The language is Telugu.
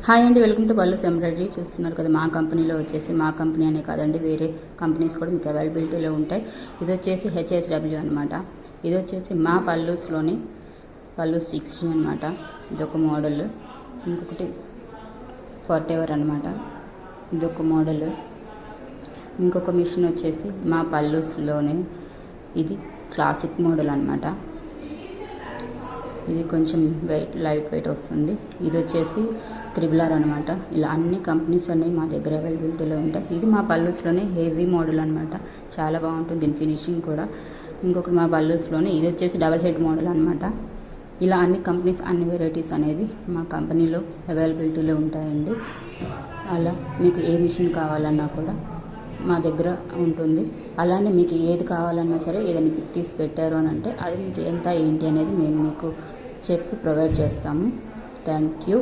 హాయ్ అండి, వెల్కమ్ టు పల్లూస్ ఎంబ్రాయిడరీ. చూస్తున్నారు కదా, మా కంపెనీలో వచ్చేసి, మా కంపెనీ అనే కాదండి, వేరే కంపెనీస్ కూడా మీకు అవైలబిలిటీలో ఉంటాయి. ఇది వచ్చేసి హెచ్ఎస్డబ్ల్యూ అనమాట. ఇది వచ్చేసి మా పల్లూస్లోని పల్లూస్ 60 అనమాట. ఇదొక మోడల్. ఇంకొకటి ఫార్టెవర్ అనమాట. ఇదొక మోడల్. ఇంకొక మిషన్ వచ్చేసి మా పల్లూస్లోనే ఇది క్లాసిక్ మోడల్ అనమాట. ఇది కొంచెం లైట్ వెయిట్ వస్తుంది. ఇది వచ్చేసి త్రిబులర్ అనమాట. ఇలా అన్ని కంపెనీస్ అనేవి మా దగ్గర అవైలబిలిటీలో ఉంటాయి. ఇది మా పల్లూస్లోనే హెవీ మోడల్ అనమాట. చాలా బాగుంటుంది దీని ఫినిషింగ్ కూడా. ఇంకొకటి మా పల్లూస్లోనే ఇది వచ్చేసి డబల్ హెడ్ మోడల్ అనమాట. ఇలా అన్ని కంపెనీస్, అన్ని వెరైటీస్ అనేది మా కంపెనీలో అవైలబిలిటీలో ఉంటాయండి. అలా మీకు ఏ మిషన్ కావాలన్నా కూడా మా దగ్గర ఉంటుంది. అలానే మీకు ఏది కావాలన్నా సరే, ఏదైనా పిక్ తీసి పెట్టారు అని అంటే అది మీకు ఎంత ఏంటి అనేది మేము మీకు చెప్పి ప్రొవైడ్ చేస్తాము. Thank you.